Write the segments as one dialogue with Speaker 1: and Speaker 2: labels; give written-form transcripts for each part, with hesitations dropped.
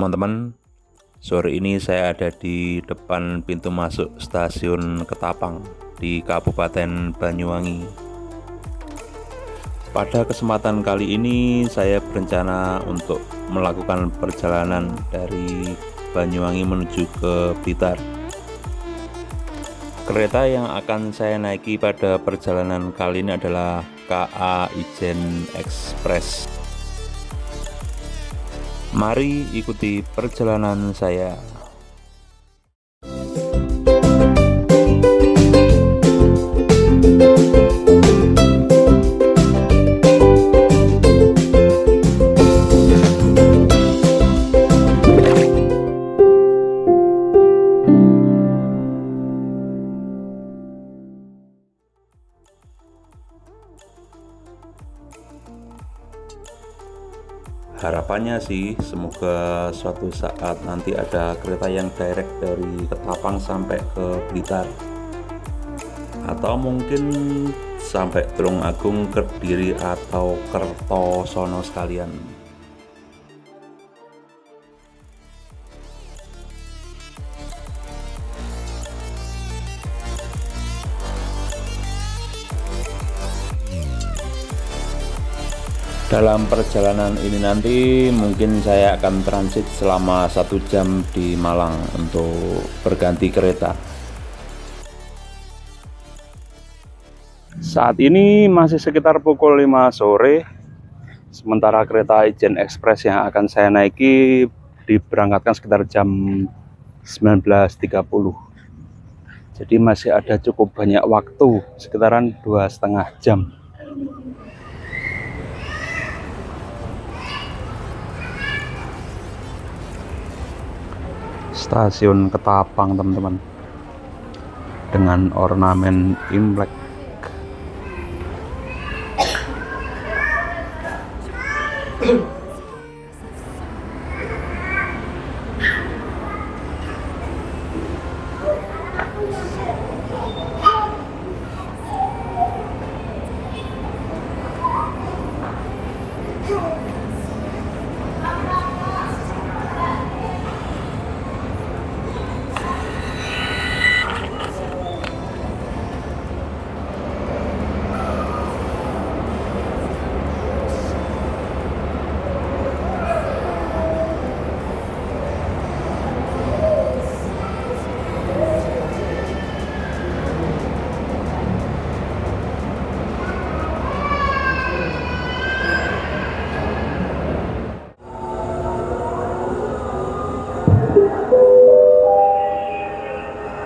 Speaker 1: teman-teman. Sore ini saya ada di depan pintu masuk stasiun Ketapang di Kabupaten Banyuwangi. Pada kesempatan kali ini saya berencana untuk melakukan perjalanan dari Banyuwangi menuju ke Blitar. Kereta yang akan saya naiki pada perjalanan kali ini adalah KA Ijen Express. Mari ikuti perjalanan saya. Harapannya sih semoga suatu saat nanti ada kereta yang direct dari Ketapang sampai ke Blitar, atau mungkin sampai Tulungagung, Kediri atau Kertosono sekalian. Dalam perjalanan ini nanti mungkin saya akan transit selama 1 jam di Malang untuk berganti kereta. Saat ini masih sekitar pukul 5 sore, sementara kereta Ijen Express yang akan saya naiki diberangkatkan sekitar jam 19.30. Jadi masih ada cukup banyak waktu, sekitaran 2,5 jam. Stasiun Ketapang, teman-teman, dengan ornamen Imlek.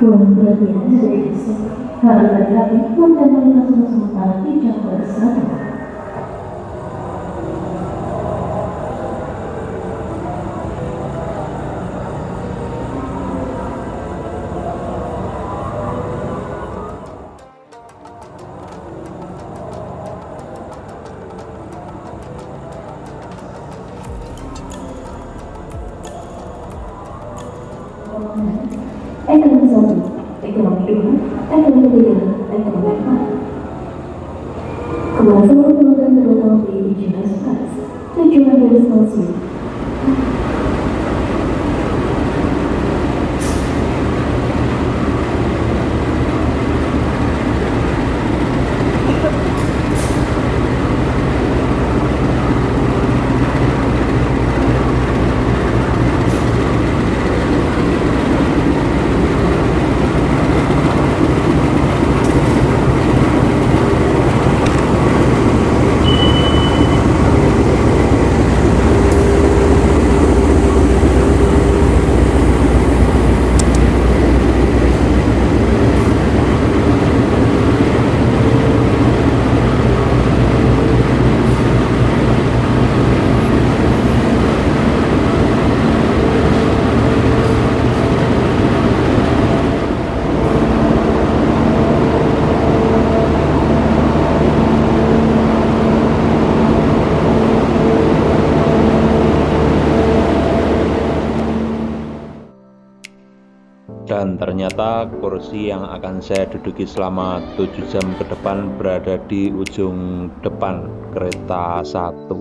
Speaker 2: Mohon perhatian sudah bisa. Hal berhati pun dan melintas sementara tidak bersatu. Ekonomi 1, ekonomi 2, ekonomi 3, ekonomi 4. Keluar seluruh penumpang kereta api Ijen Express, tujuan dari stasiun.
Speaker 1: Dan ternyata kursi yang akan saya duduki selama 7 jam ke depan berada di ujung depan kereta 1.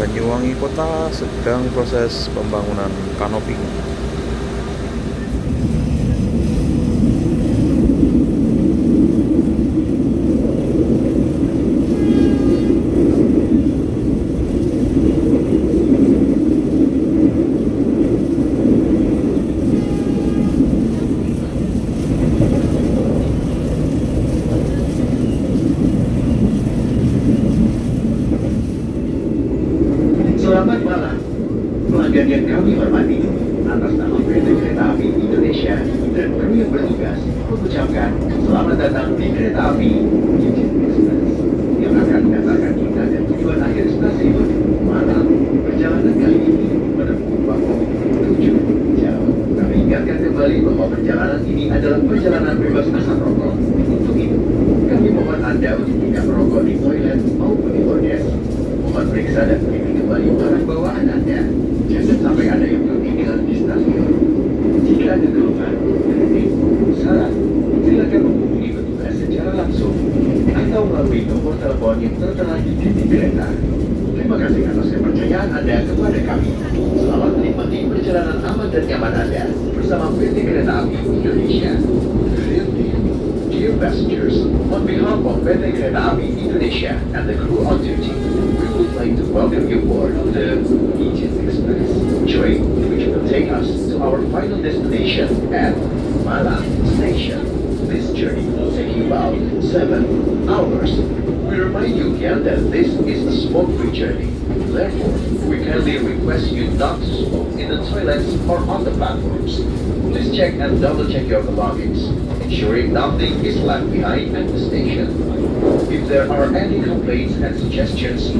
Speaker 1: Banyuwangi Kota sedang proses pembangunan kanopi.
Speaker 3: Selamat malam, pelanggan yang kami hormati. Atas nama PT Kereta Api Indonesia dan kru yang bertugas mengucapkan selamat datang di Kereta Api Union Express yang akan mengantarkan kita dan tujuan akhir stasiun Malang. Perjalanan kali ini menempuh waktu 7 jam. Kami ingatkan kembali bahwa perjalanan ini adalah perjalanan bebas asap rokok. Untuk itu, kami mohon Anda untuk tidak merokok di toilet maupun di bordes. Mohon periksa dan teliti kembali barang bawaan Anda. Jangan sampai ada yang tertinggal di stasiun. Jika ada keluhan, kritik, saran, silakan menghubungi petugas secara langsung atau melalui nomor telepon yang tertera di titik kereta. Terima kasih atas kepercayaan Anda kepada kami. Selamat menikmati perjalanan aman dan nyaman Anda bersama PT Kereta Api Indonesia. Dear passengers, on behalf of PT Kereta Api Indonesia and the crew on duty, we would like to welcome you aboard the Aegean Express train, which will take us to our final destination at Malang Station. This journey will take you about 7 hours. We remind you again that this is a smoke-free journey. Therefore, we kindly request you not to smoke in the toilets or on the platforms. Please check and double-check your belongings, ensuring nothing is left behind at the station. If there are any complaints and suggestions,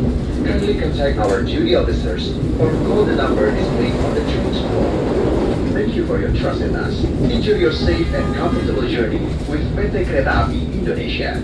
Speaker 3: kindly contact our duty officers or call the number displayed on the train scroll. Thank you for your trust in us. Enjoy your safe and comfortable journey with PT Kereta Api Indonesia.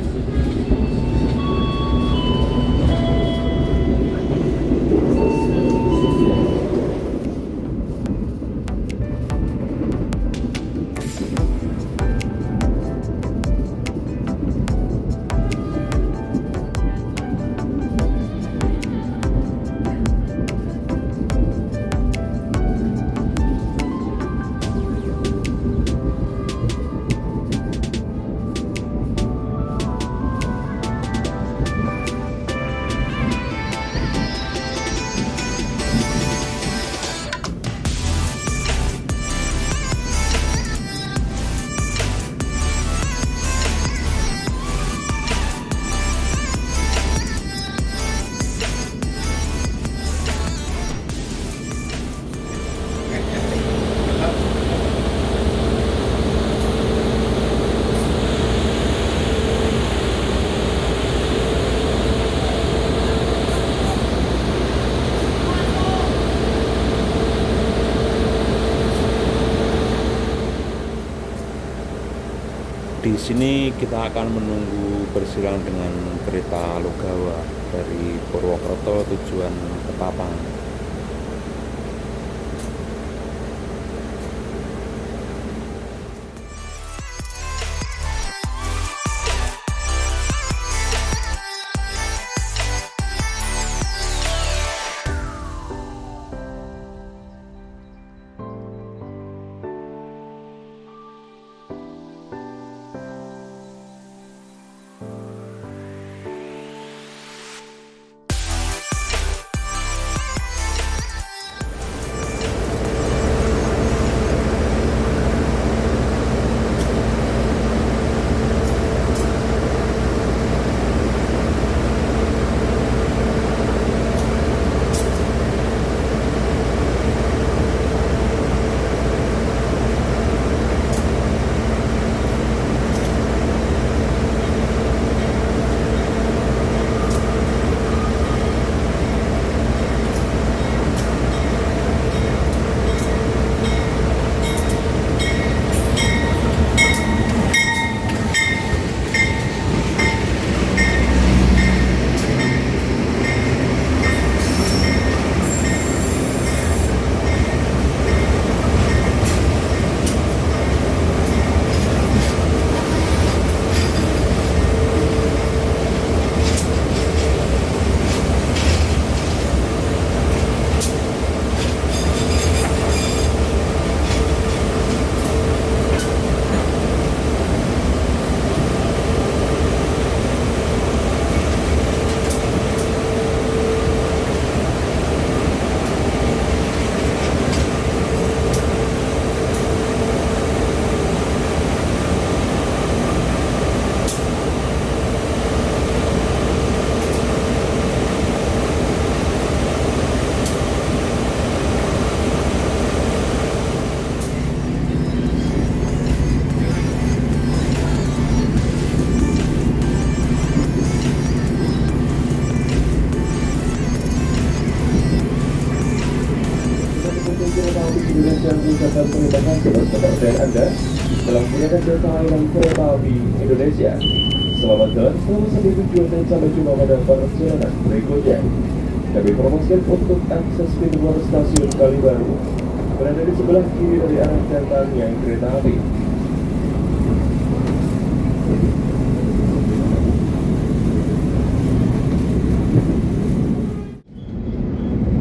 Speaker 1: Di sini kita akan menunggu bersilang dengan kereta Logawa dari Purwokerto tujuan Ketapang.
Speaker 4: Indonesia mengucapkan terima kasih atas kepercayaan Anda dalam menggunakan jasa layanan kereta api Indonesia. Selamat jalan, selamat sampai tujuan dan sampai jumpa pada perjalanan berikutnya. Kami promosikan untuk akses pintu keluar stasiun Kalibaru berada di sebelah kiri dari arah datangnya kereta api.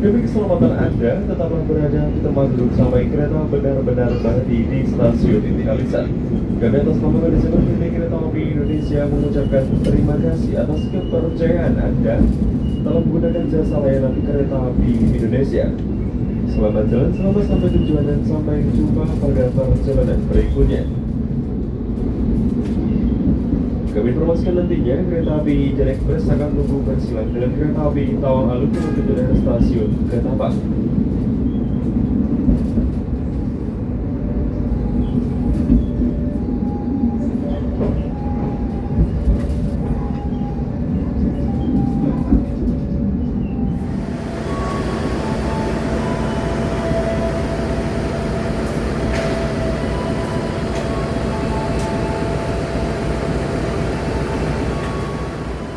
Speaker 4: Demi keselamatan Anda, tetaplah berada di tempat duduk sampai kereta benar-benar berhenti di stasiun Inti Kalisan. Kami atas nama manajemen PT Kereta Api Indonesia mengucapkan terima kasih atas kepercayaan Anda dalam menggunakan jasa layanan kereta api Indonesia. Selamat jalan, selamat sampai tujuan dan sampai jumpa pada perjalanan berikutnya. Kami informasikan nantinya kereta api Jen Express akan menunggu bersilang dengan kereta api Tawang Alun menuju dari stasiun Ketapang.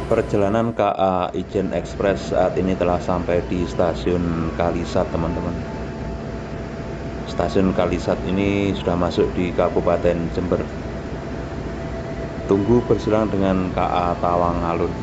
Speaker 1: Perjalanan KA Ijen Express saat ini telah sampai di stasiun Kalisat, teman-teman. Stasiun Kalisat ini sudah masuk di Kabupaten Jember. Tunggu bersilang dengan KA Tawang Alun.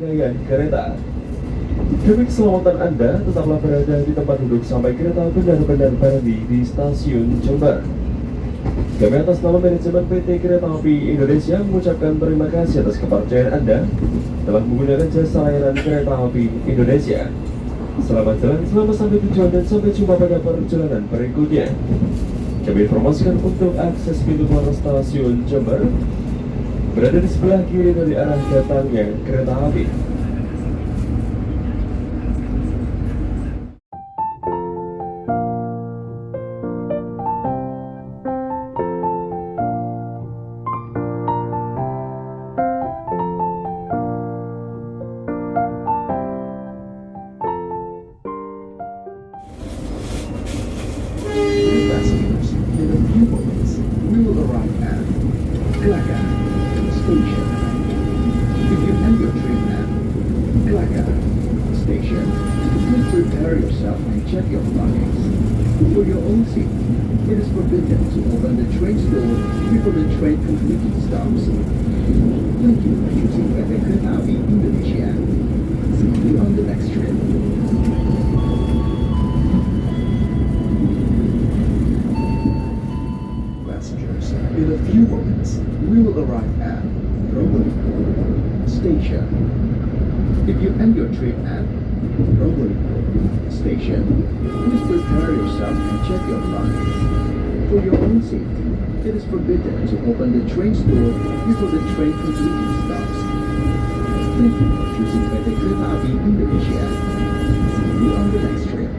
Speaker 4: Rangkaian kereta. Demi keselamatan Anda, tetaplah berada di tempat duduk sampai kereta benar-benar berhenti di stasiun Jember. Kami atas nama manajemen PT Kereta Api Indonesia mengucapkan terima kasih atas kepercayaan Anda dalam menggunakan jasa layanan kereta api Indonesia. Selamat jalan, selamat sampai tujuan dan sampai jumpa pada perjalanan berikutnya. Kami informasikan untuk akses pintu keluar stasiun Jember berada di sebelah kiri dari arah datangnya kereta api.
Speaker 3: Passengers, in a few moments, we will arrive at Klaka Station. If you end your trip at Klaka Station, please prepare yourself and check your belongings. For your own safety, it is forbidden to open the train's door before the train completely stops. Thank you for choosing PT Kereta Api Indonesia. See you on the next trip. Passengers, in a few moments, we will arrive at Probolinggo Station. If you end your trip at Probolinggo Station, please prepare yourself and check your belongings. For your own safety, it is forbidden to open the train's door before the train completely stops. Thank you for choosing PT Kereta Api Indonesia. See you on the next trip.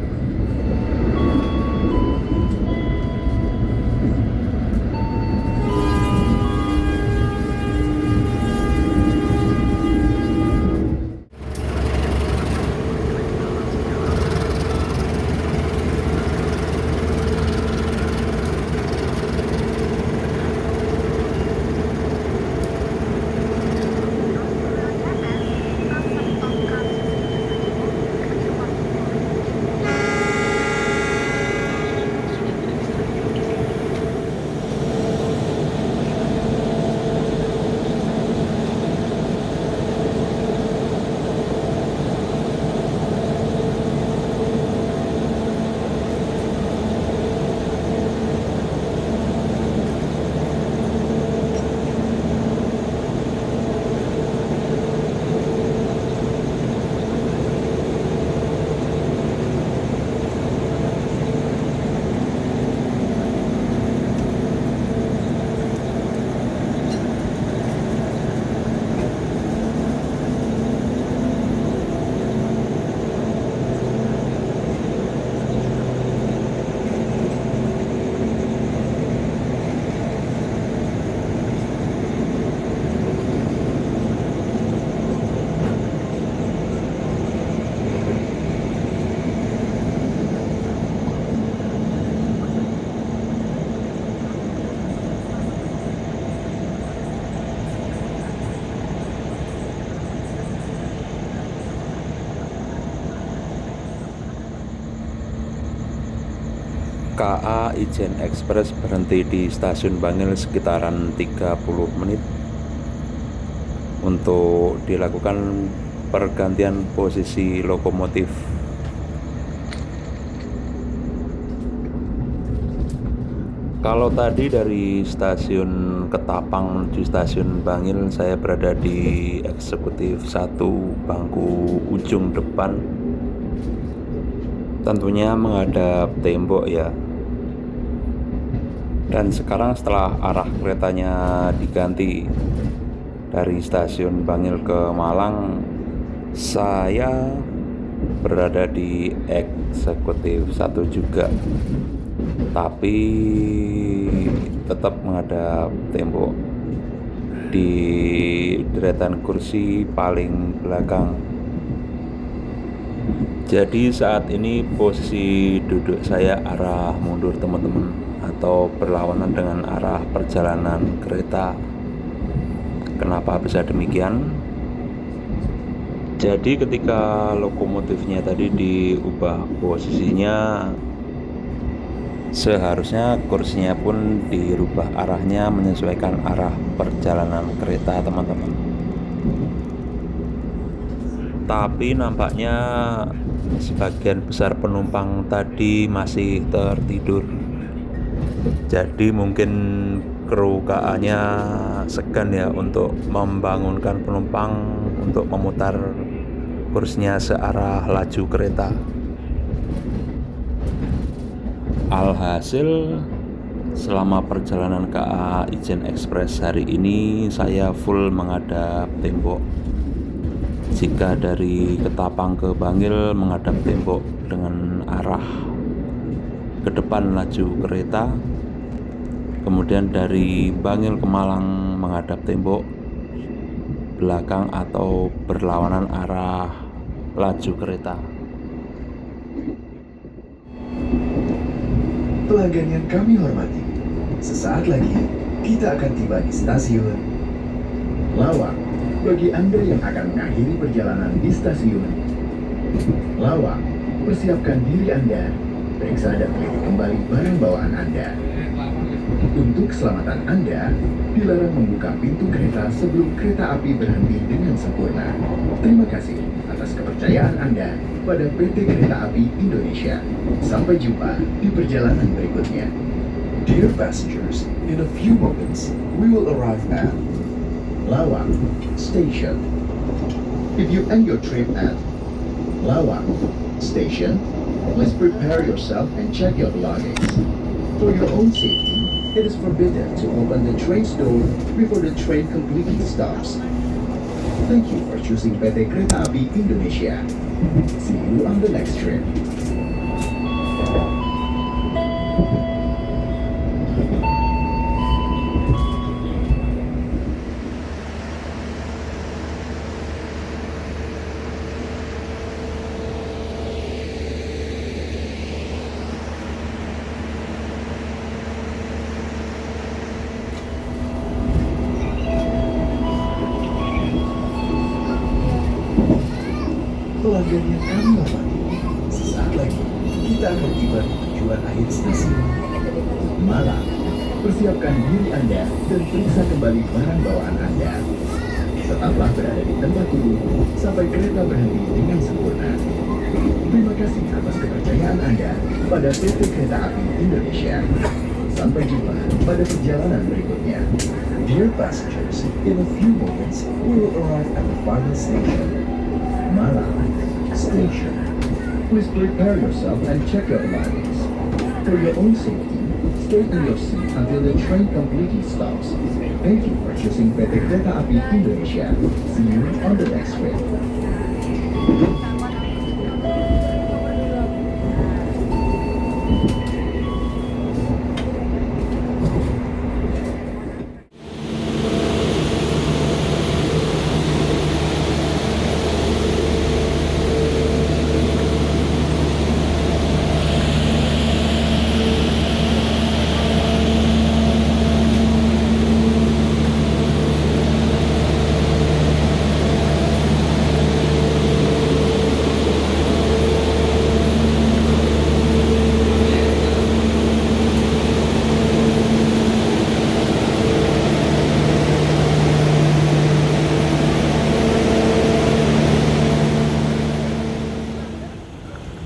Speaker 1: KA Ijen Express berhenti di stasiun Bangil sekitaran 30 menit untuk dilakukan pergantian posisi lokomotif. Kalau tadi dari stasiun Ketapang menuju stasiun Bangil, saya berada di eksekutif 1 bangku ujung depan, tentunya menghadap tembok ya. Dan sekarang setelah arah keretanya diganti dari stasiun Bangil ke Malang, saya berada di eksekutif 1 juga, tapi tetap menghadap tembok di deretan kursi paling belakang. Jadi saat ini posisi duduk saya arah mundur teman-teman, atau berlawanan dengan arah perjalanan kereta. Kenapa bisa demikian? Jadi ketika lokomotifnya tadi diubah posisinya, seharusnya kursinya pun dirubah arahnya menyesuaikan arah perjalanan kereta teman-teman. Tapi nampaknya sebagian besar penumpang tadi masih tertidur. Jadi mungkin kru KA-nya segan ya untuk membangunkan penumpang untuk memutar kursinya searah laju kereta. Alhasil selama perjalanan KA Ijen Express hari ini saya full menghadap tembok. Jika dari Ketapang ke Bangil menghadap tembok dengan arah ke depan laju kereta, kemudian dari Bangil ke Malang menghadap tembok belakang atau berlawanan arah laju kereta.
Speaker 3: Pelanggan yang kami hormati, sesaat lagi kita akan tiba di stasiun Lawang. Bagi Anda yang akan mengakhiri perjalanan di stasiun Lawang, persiapkan diri Anda, periksa dan teliti kembali barang bawaan Anda. Untuk keselamatan Anda, dilarang membuka pintu kereta sebelum kereta api berhenti dengan sempurna. Terima kasih atas kepercayaan Anda pada PT Kereta Api Indonesia. Sampai jumpa di perjalanan berikutnya. Dear passengers, in a few moments, we will arrive at Lawang Station. If you end your trip at Lawang Station, please prepare yourself and check your belongings. For your own safety, it is forbidden to open the train's door before the train completely stops. Thank you for choosing PT Kereta Api Indonesia. See you on the next trip. Pelanggan yang kami hormati, sesaat lagi kita akan tiba di tujuan akhir stasiun Malang. Persiapkan diri Anda dan periksa kembali barang bawaan Anda. Tetaplah berada di tempat duduk sampai kereta berhenti dengan sempurna. Terima kasih atas kepercayaan Anda pada PT Kereta Api Indonesia. Sampai jumpa pada perjalanan berikutnya. Dear passengers, in a few moments we will arrive at the final station, Malang Station. Please prepare yourself and check your belongings. For your own safety, stay in your seat until the train completely stops. Thank you for choosing PT Kereta Api Indonesia. See you on the next trip.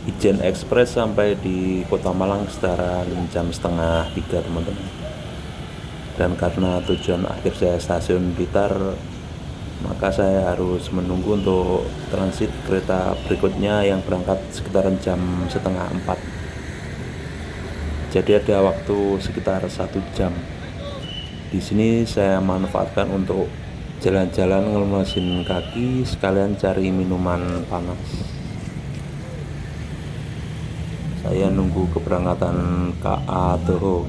Speaker 1: Ijen Express sampai di Kota Malang sekitaran jam setengah 3 teman-teman. Dan karena tujuan akhir saya stasiun Blitar, maka saya harus menunggu untuk transit kereta berikutnya yang berangkat sekitaran jam setengah 4. Jadi ada waktu sekitar 1 jam. Di sini saya manfaatkan untuk jalan-jalan ngelemasin kaki sekalian cari minuman panas. Saya nunggu keberangkatan KA Toho,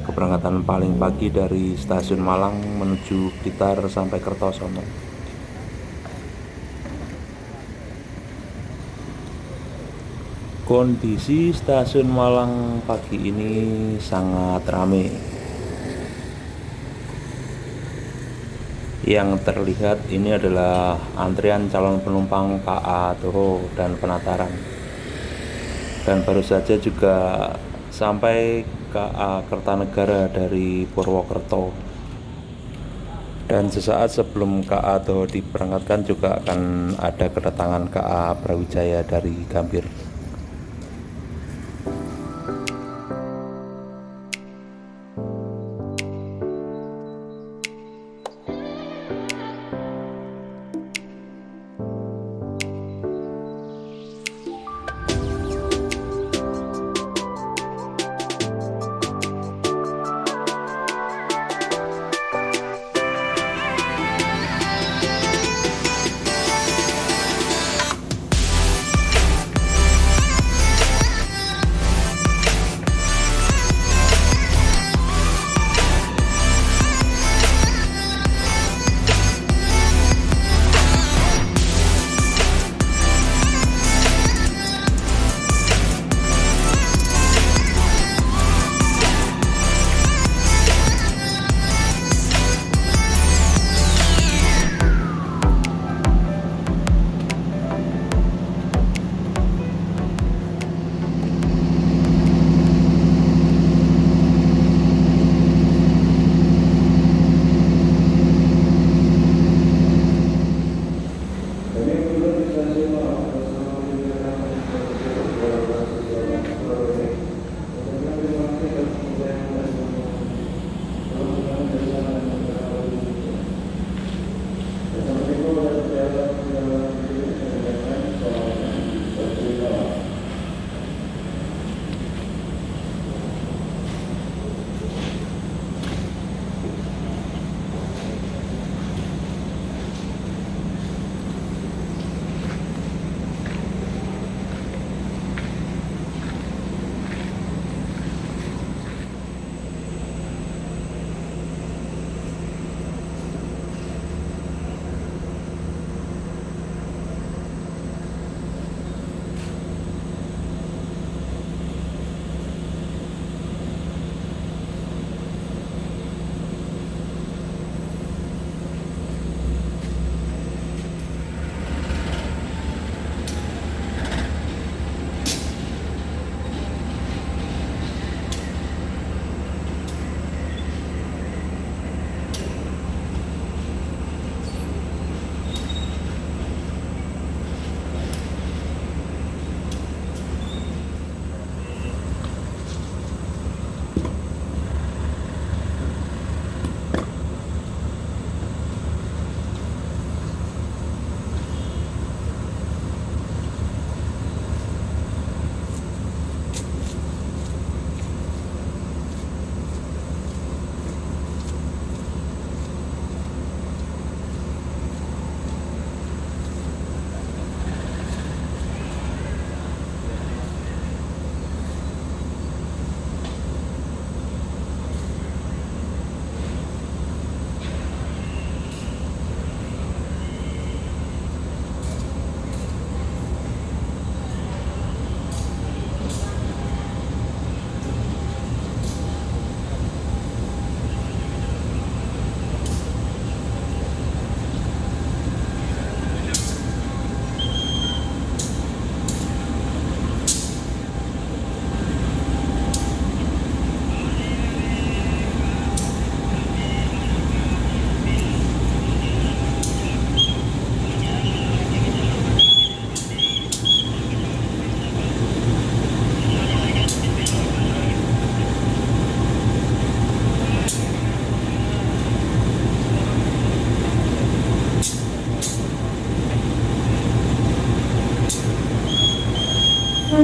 Speaker 1: keberangkatan paling pagi dari stasiun Malang menuju Blitar sampai Kertosono. Kondisi stasiun Malang pagi ini sangat ramai. Yang terlihat ini adalah antrian calon penumpang KA Toho dan Penataran. Dan baru saja juga sampai KA Kertanegara dari Purwokerto. Dan sesaat sebelum KA Toho diberangkatkan juga akan ada kedatangan KA Brawijaya dari Gambir.
Speaker 5: Ya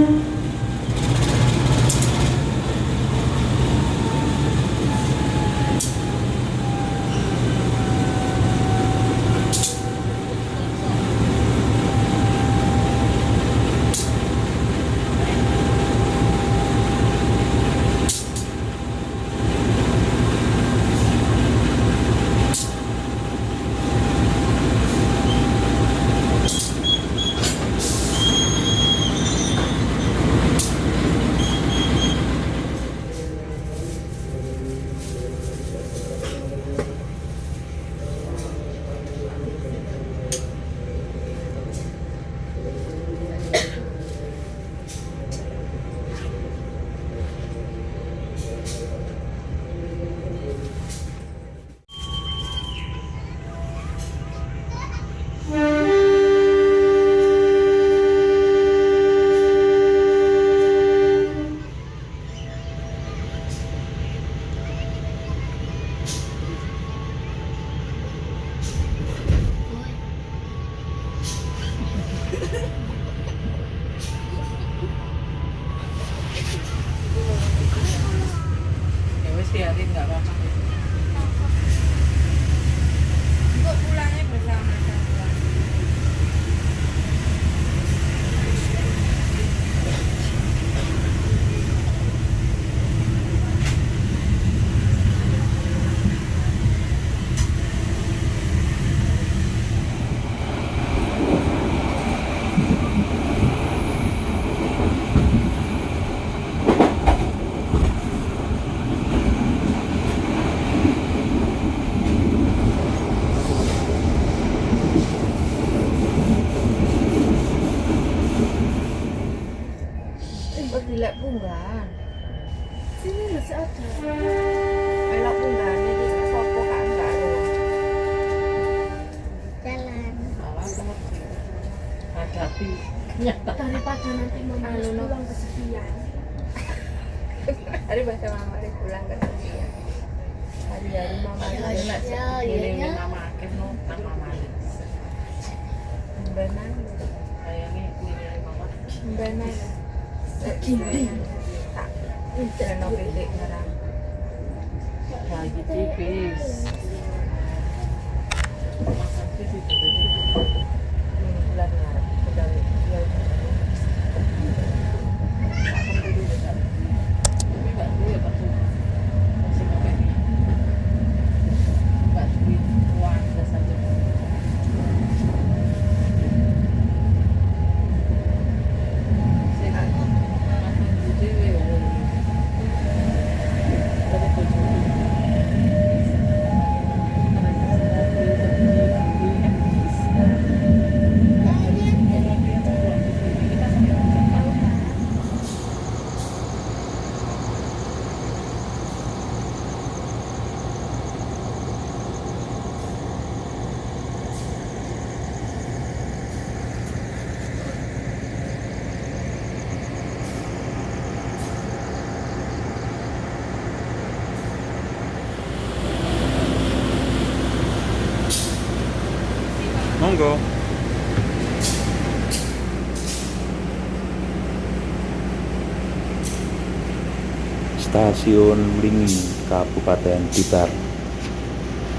Speaker 5: wes biarin nggak apa-apa. Kok pulangnya bersama-sama? Oh, dilek punggan.
Speaker 2: Sini masih ada.
Speaker 5: Melok punggan iki sopo kan karo.
Speaker 2: Jalan.
Speaker 5: Hadapi kenyataan.
Speaker 2: Daripada nanti mama harus pulang kesepian.
Speaker 5: Hari bahasa mama hari pulang ke Indonesia. Hari-hari mama hari nak ngiringin mama akeh no nang mama. Benang sayangnya ngiringin mama. Benang.
Speaker 2: Gini.
Speaker 5: Tak. Reno pitik ngarang. Lagi tipis. Makan tipis itu. Bulan ngarang. Udah ya. Makan dulu bentar. Ini Mbak dulu ya Pak. Masih pakai ini. Mbak di uang dah saja. Sehat. Makan dulu ya. Ada tujuh.
Speaker 1: Monggo. Stasiun Mlingi, Kabupaten Blitar.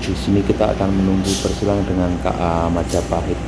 Speaker 1: Di sini kita akan menunggu bersilang dengan KA Majapahit.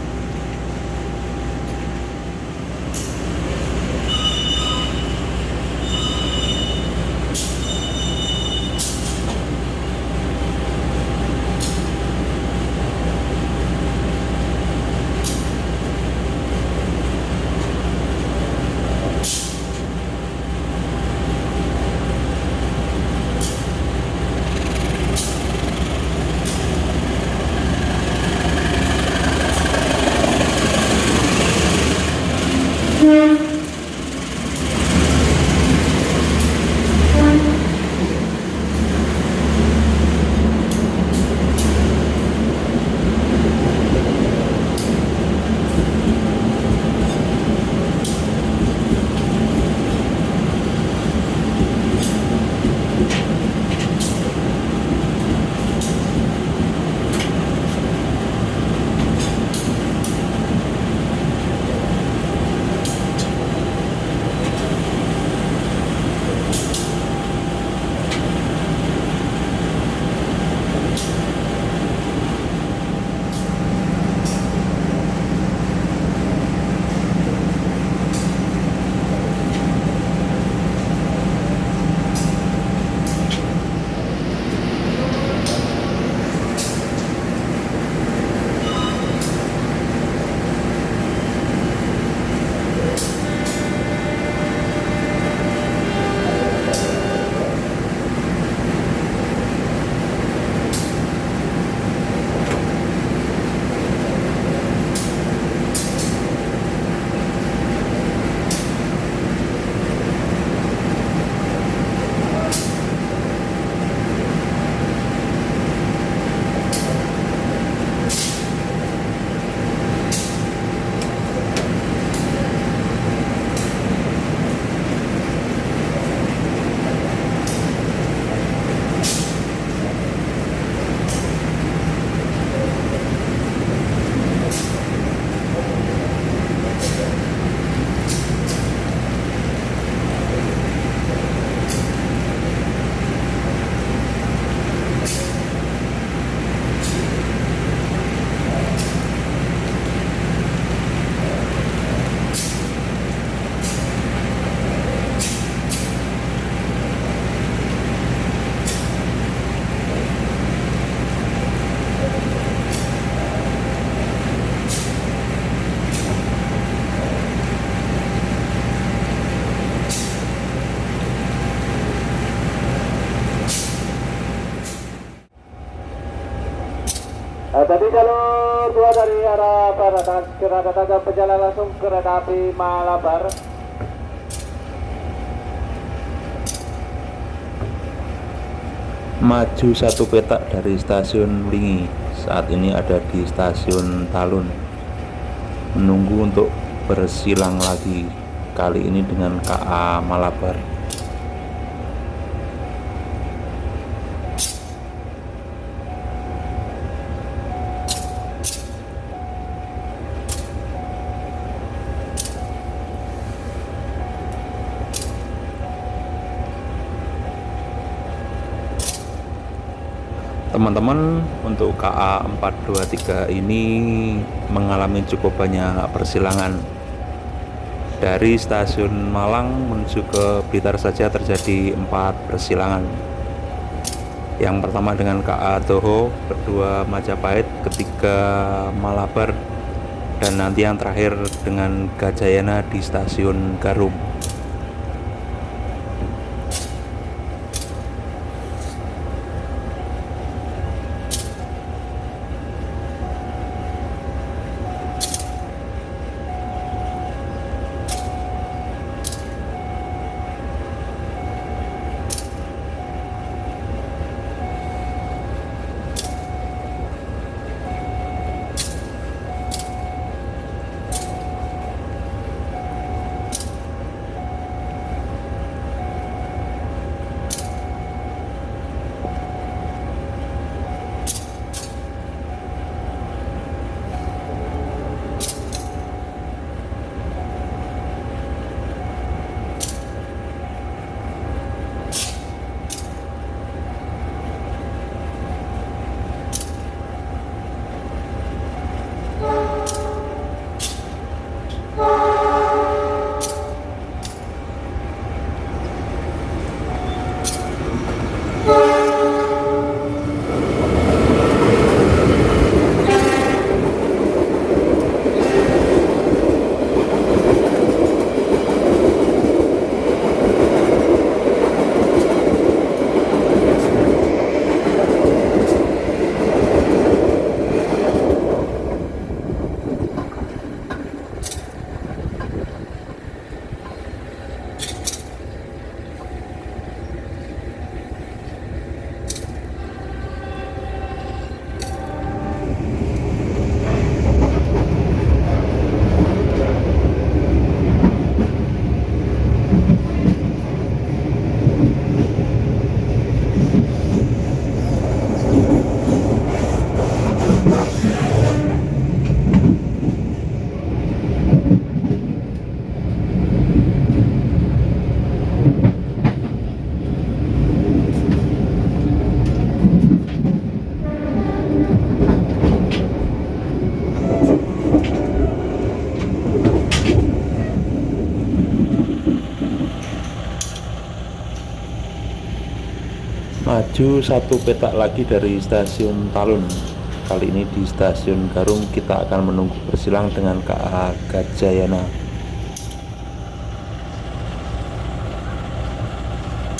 Speaker 6: Tadi jalur 2 dari arah barat, kereta tajam berjalan langsung kereta api Malabar.
Speaker 1: Maju satu petak dari stasiun Lingi. Saat ini ada di stasiun Talun, menunggu untuk bersilang lagi, kali ini dengan KA Malabar. Teman-teman, untuk KA 423 ini mengalami cukup banyak persilangan. Dari stasiun Malang menuju ke Blitar saja terjadi 4 persilangan. Yang pertama dengan KA Toho, kedua Majapahit, ketiga Malabar, dan nanti yang terakhir dengan Gajayana di stasiun Garum. Maju satu petak lagi dari stasiun Talun. Kali ini di stasiun Garum kita akan menunggu bersilang dengan KA Gajayana.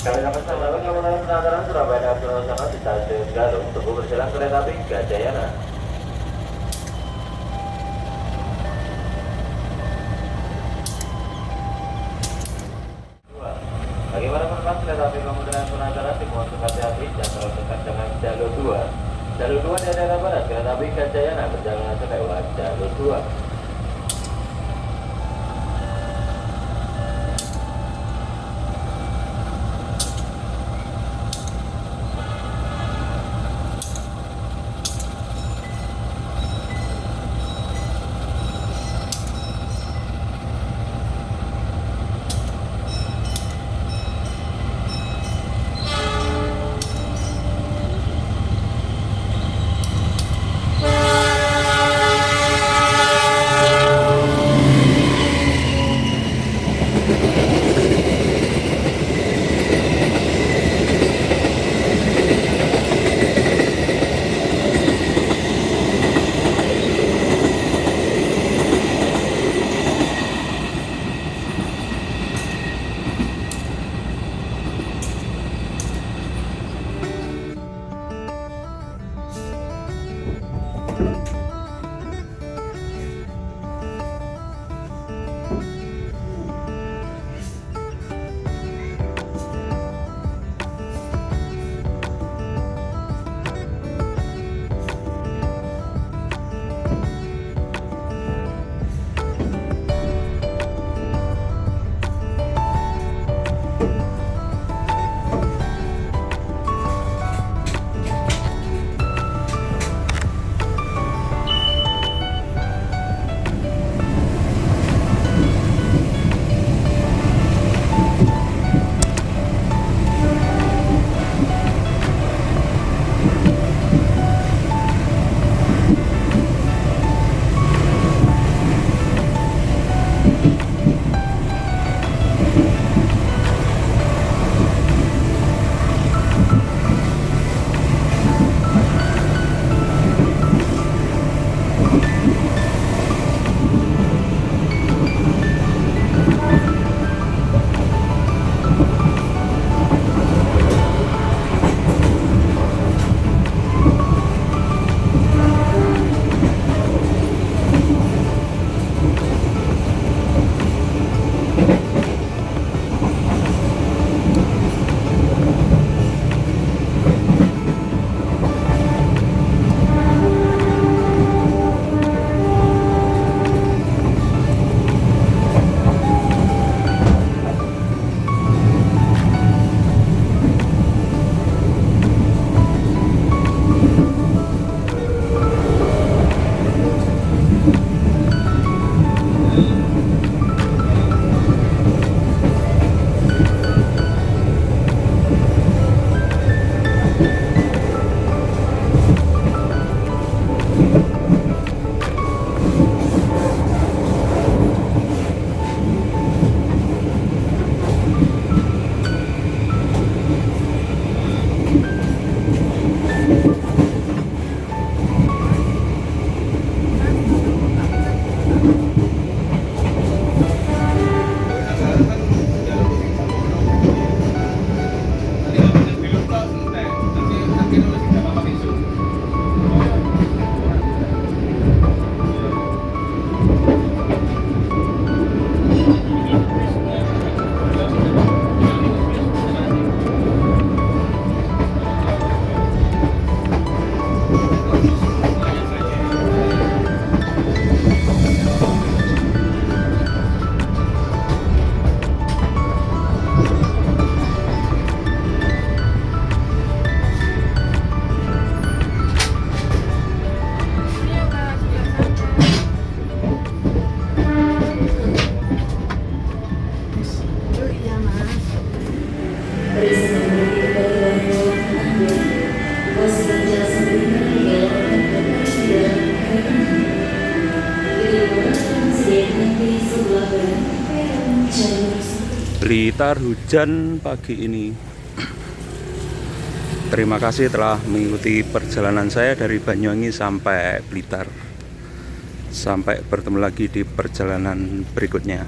Speaker 6: Kami dapat sampaikan kemenangan penanganan Surabaya Nasional Sangat di stasiun Garum tunggu berjalan kereta api Gajayana. Bagaimana penumpang kereta api Kementerian Penanganan dimohon hati-hati dan terus dekat dengan jalur 2. Jalur 2 di daerah barat kereta api Gajayana berjalan lewat jalur 2.
Speaker 1: Blitar hujan pagi ini. Terima kasih telah mengikuti perjalanan saya dari Banyuwangi sampai Blitar. Sampai bertemu lagi di perjalanan berikutnya.